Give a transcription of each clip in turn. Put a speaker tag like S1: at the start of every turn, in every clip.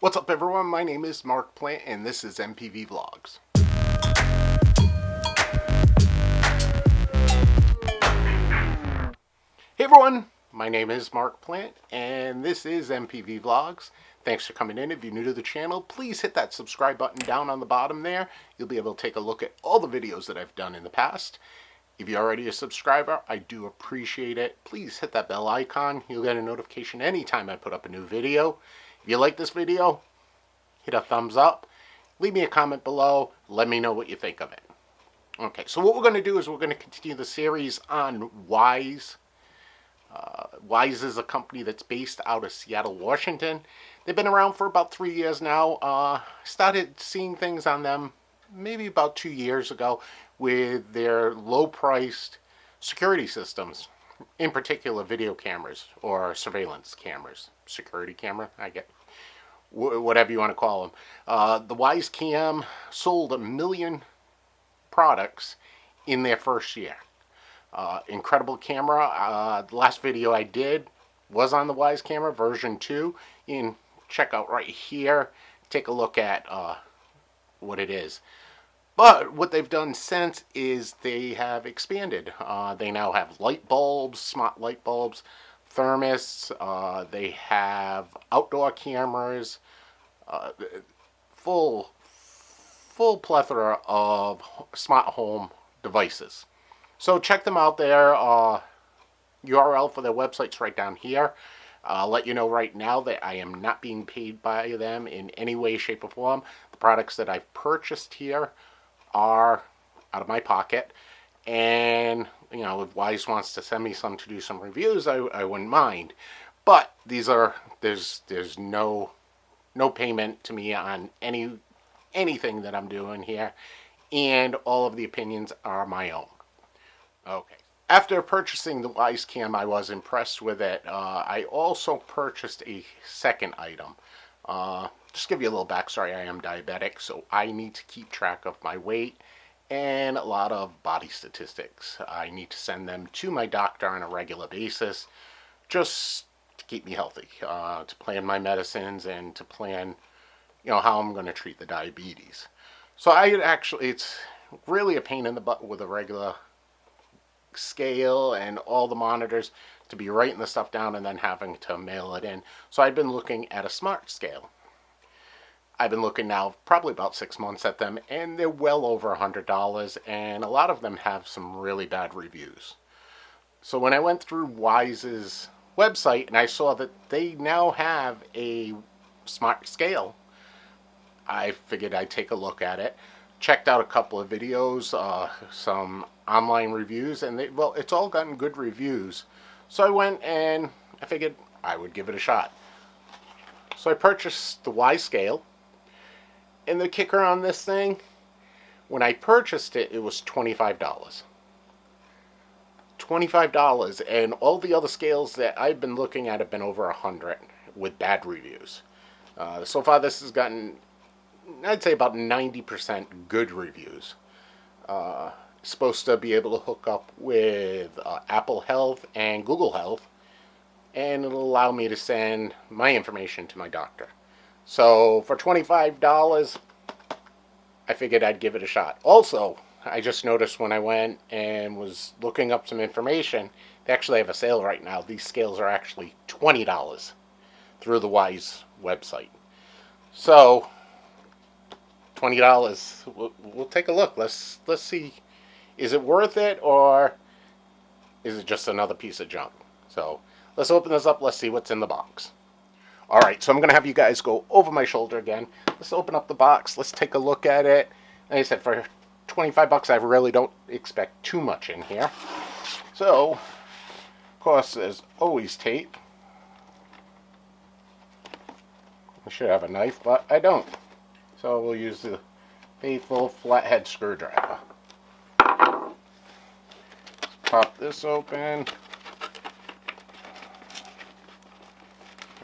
S1: What's up everyone, my name is MarkPlante and this is MPV Vlogs. Hey everyone, my name is MarkPlante and this is MPV Vlogs. Thanks for coming in. If you're new to the channel, please hit that subscribe button down on the bottom there. You'll be able to take a look at all the videos that I've done in the past. If you're already a subscriber, I do appreciate it. Please hit that bell icon. You'll get a notification anytime I put up a new video. If you like this video, hit a thumbs up, leave me a comment below, let me know what you think of it. Okay, so what we're going to do is we're going to continue the series on Wyze. Wyze is a company that's based out of Seattle, Washington. They've been around for about 3 years now. Started seeing things on them maybe about 2 years ago with their low-priced security systems, in particular video cameras or surveillance cameras. Security camera, I get whatever you want to call them. The Wyze Cam sold 1 million products in their first year. Incredible camera. The last video I did was on the Wyze camera, version 2. You can check out right here. Take a look at what it is. But what they've done since is they have expanded. They now have light bulbs, smart light bulbs, thermos, they have outdoor cameras, full plethora of smart home devices. So check them out there. URL for their website's right down here. I'll let you know right now that I am not being paid by them in any way, shape, or form. The products that I've purchased here are out of my pocket. And, you know, if Wyze wants to send me some to do some reviews, I wouldn't mind. But these are, there's no payment to me on anything that I'm doing here. And all of the opinions are my own. Okay. After purchasing the Wyze Cam, I was impressed with it. I also purchased a second item. Just give you a little backstory, I am diabetic, so I need to keep track of my weight and a lot of body statistics. I need to send them to my doctor on a regular basis just to keep me healthy, to plan my medicines and to plan, you know, how I'm going to treat the diabetes. So it's really a pain in the butt with a regular scale and all the monitors to be writing the stuff down and then having to mail it in. So I've been looking at a smart scale. I've been looking now probably about 6 months at them, and they're well over $100, and a lot of them have some really bad reviews. So when I went through Wyze's website and I saw that they now have a smart scale, I figured I'd take a look at it. Checked out a couple of videos, some online reviews, and it's all gotten good reviews. So I went and I figured I would give it a shot. So I purchased the Wyze scale. And the kicker on this thing, when I purchased it, it was $25. $25, and all the other scales that I've been looking at have been over 100 with bad reviews. So far this has gotten, I'd say, about 90% good reviews. Supposed to be able to hook up with Apple Health and Google Health, and it'll allow me to send my information to my doctor. So for $25, I figured I'd give it a shot. Also, I just noticed when I went and was looking up some information, they actually have a sale right now. These scales are actually $20 through the Wyze website. So $20, we'll take a look. Let's see, is it worth it or is it just another piece of junk? So let's open this up. Let's see what's in the box. Alright, so I'm going to have you guys go over my shoulder again. Let's open up the box. Let's take a look at it. Like I said, for $25, I really don't expect too much in here. So, of course, there's always tape. I should have a knife, but I don't. So we'll use the faithful flathead screwdriver. Let's pop this open.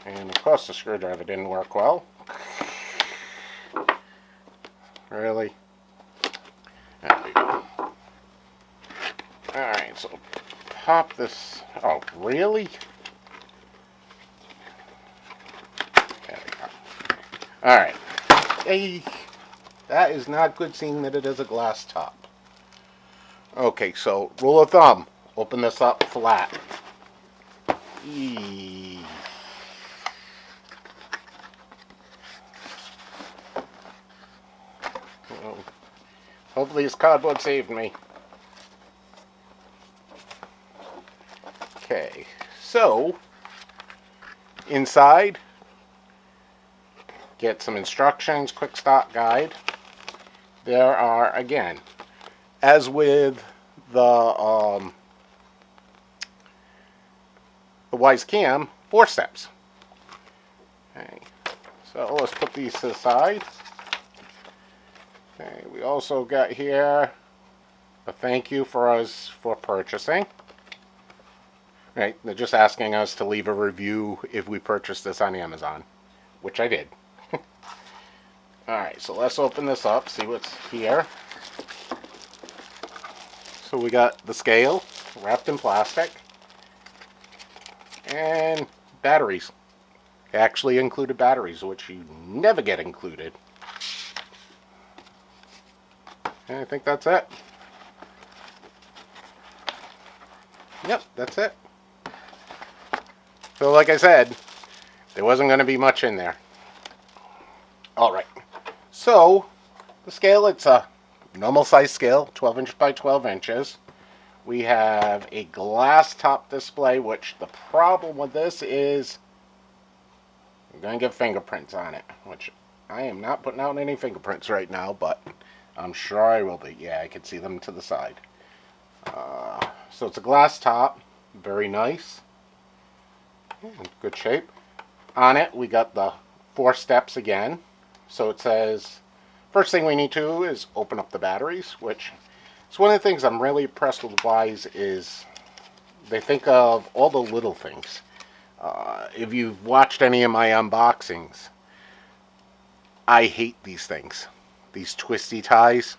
S1: And of course the screwdriver didn't work well. Really? There we go. Alright, so pop this. Oh, really? There we go. Alright. Hey, that is not good seeing that it is a glass top. Okay, so rule of thumb. Open this up flat. Eee. Well, hopefully this cardboard saved me. Okay, so inside, get some instructions, quick start guide. There are, again, as with the Wyze cam, 4 steps. Okay, so let's put these to the side. Okay, we also got here a thank you for us for purchasing. Right, they're just asking us to leave a review if we purchased this on Amazon, which I did. Alright, so let's open this up, see what's here. So we got the scale wrapped in plastic and batteries. It actually included batteries, which you never get included. And I think that's it. Yep, that's it. So like I said, there wasn't going to be much in there. Alright, so the scale, it's a normal size scale, 12 inches by 12 inches. We have a glass top display, which the problem with this is I'm going to get fingerprints on it, which I am not putting out any fingerprints right now, but I'm sure I will be. Yeah, I can see them to the side. So it's a glass top, very nice. Good shape. On it, we got the 4 steps again. So it says, first thing we need to do is open up the batteries, which is one of the things I'm really impressed with Wyze is they think of all the little things. If you've watched any of my unboxings, I hate these things. These twisty ties.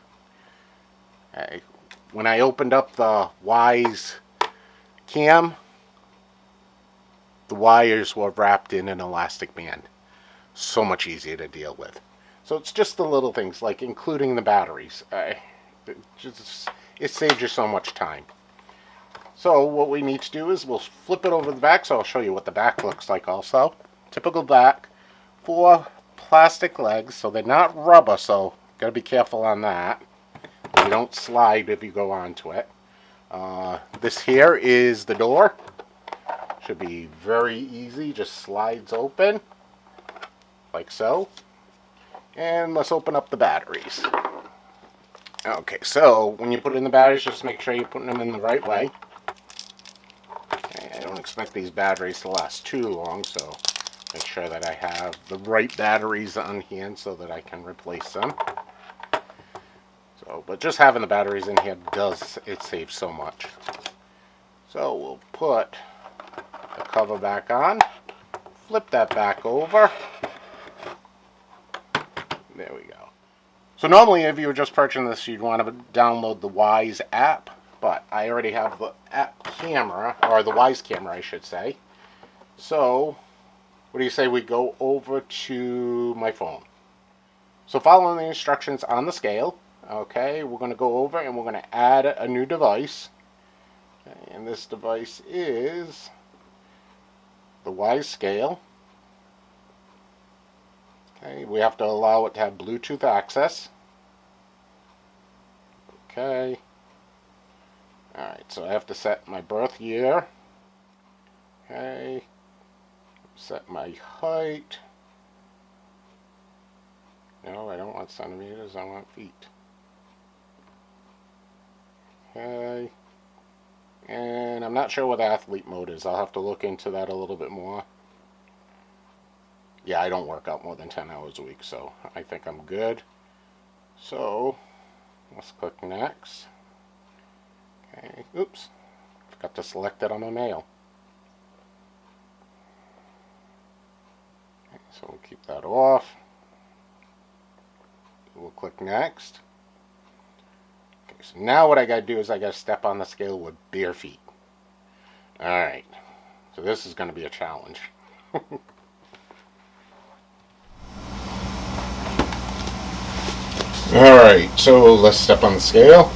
S1: When I opened up the Wyze cam, the wires were wrapped in an elastic band. So much easier to deal with. So it's just the little things, like including the batteries. It saves you so much time. So what we need to do is we'll flip it over the back, so I'll show you what the back looks like also. Typical back. 4 plastic legs, so they're not rubber, so gotta be careful on that. You don't slide if you go onto it. This here is the door. Should be very easy, just slides open like so. And let's open up the batteries. Okay, so when you put in the batteries, just make sure you're putting them in the right way. Okay, I don't expect these batteries to last too long, so make sure that I have the right batteries on hand so that I can replace them. So, but just having the batteries in here it saves so much. So we'll put the cover back on, flip that back over. There we go. So normally if you were just purchasing this, you'd want to download the Wyze app, but I already have the app camera, or the Wyze camera I should say. So what do you say we go over to my phone? So following the instructions on the scale, okay, we're going to go over and we're going to add a new device. Okay, and this device is the Wyze scale. Okay, we have to allow it to have Bluetooth access. Okay. Alright, so I have to set my birth year. Okay. Set my height. No, I don't want centimeters, I want feet. Okay. And I'm not sure what athlete mode is. I'll have to look into that a little bit more. Yeah, I don't work out more than 10 hours a week, so I think I'm good. So, let's click next. Okay, oops. Forgot to select it on my mail. Okay, so we'll keep that off. We'll click next. Okay, so now what I gotta do is I gotta step on the scale with bare feet. Alright, so this is gonna be a challenge. Alright, so let's step on the scale.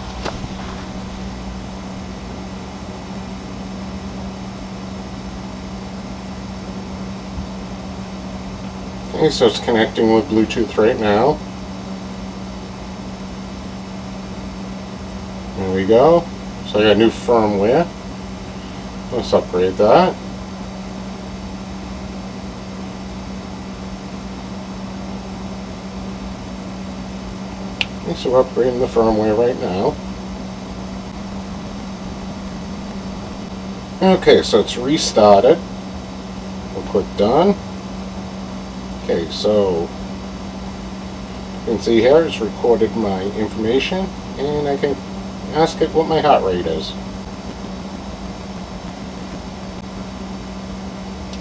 S1: Okay, so it's connecting with Bluetooth right now. There we go. So I got new firmware. Let's upgrade that. Okay, so we're upgrading the firmware right now. Okay, so it's restarted. We'll click done. Okay, so you can see here it's recorded my information, and I can ask it what my heart rate is.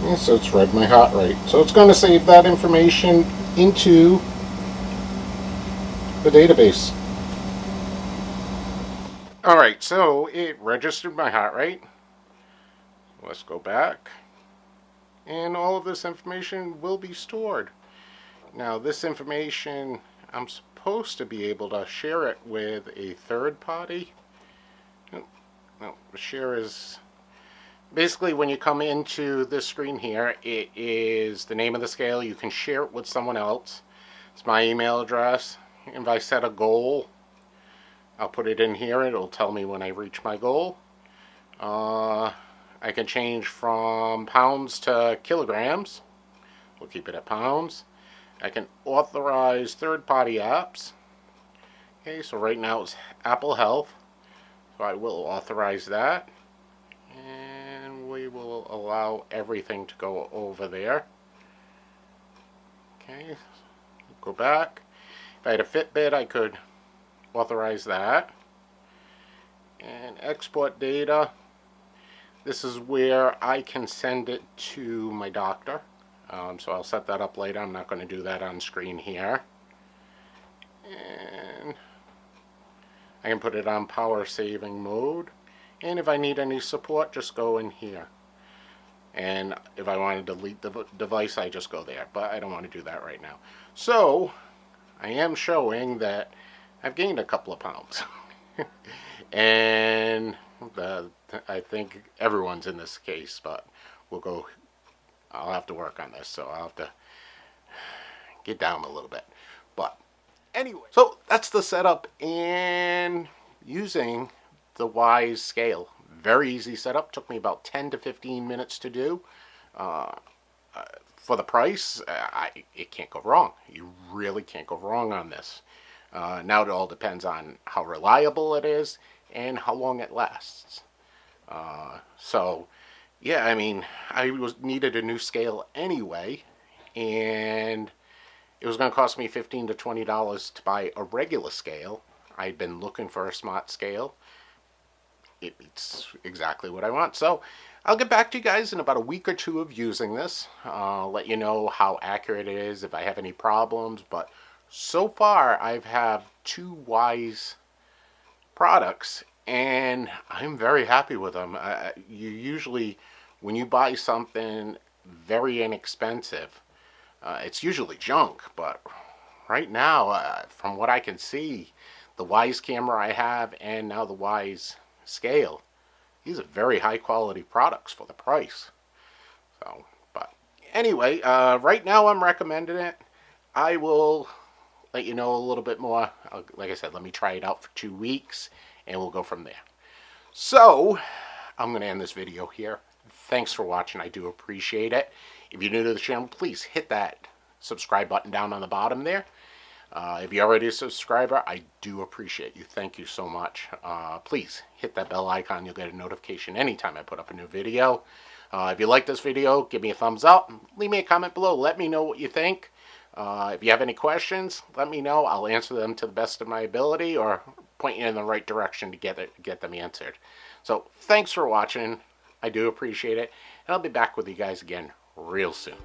S1: And so it's read my heart rate. So it's going to save that information into the database. Alright, so it registered my heart rate. Let's go back. And all of this information will be stored. Now this information, I'm supposed to be able to share it with a third party. No, share is basically when you come into this screen here, it is the name of the scale. You can share it with someone else. It's my email address. If I set a goal, I'll put it in here. It'll tell me when I reach my goal. I can change from pounds to kilograms. We'll keep it at pounds. I can authorize third-party apps. Okay, so right now it's Apple Health. So I will authorize that. And we will allow everything to go over there. Okay, go back. If I had a Fitbit, I could authorize that. And export data. This is where I can send it to my doctor. So I'll set that up later. I'm not going to do that on screen here. And I can put it on power saving mode. And if I need any support, just go in here. And if I want to delete the device, I just go there. But I don't want to do that right now. So I am showing that I've gained a couple of pounds. And I think everyone's in this case, but I'll have to work on this, so I'll have to get down a little bit. But anyway, so that's the setup and using the Wyze scale. Very easy setup. Took me about 10 to 15 minutes to do. For the price, it can't go wrong. You really can't go wrong on this. Now it all depends on how reliable it is and how long it lasts. So, yeah, I mean, I needed a new scale anyway, and it was going to cost me $15 to $20 to buy a regular scale. I'd been looking for a smart scale. It meets exactly what I want. So I'll get back to you guys in about a week or two of using this. Let you know how accurate it is, if I have any problems. But so far, I've had 2 Wyze products, and I'm very happy with them. You usually, when you buy something very inexpensive, it's usually junk. But right now, from what I can see, the Wyze camera I have and now the Wyze scale, these are very high quality products for the price. So, but anyway, right now I'm recommending it. I will let you know a little bit more. Like I said, let me try it out for 2 weeks and we'll go from there. So I'm going to end this video here. Thanks for watching. I do appreciate it. If you're new to the channel, please hit that subscribe button down on the bottom there. If you're already a subscriber, I do appreciate you. Thank you so much. Please hit that bell icon. You'll get a notification anytime I put up a new video. If you like this video, give me a thumbs up. Leave me a comment below. Let me know what you think. If you have any questions, let me know. I'll answer them to the best of my ability or point you in the right direction to get them answered. So thanks for watching. I do appreciate it. And I'll be back with you guys again real soon.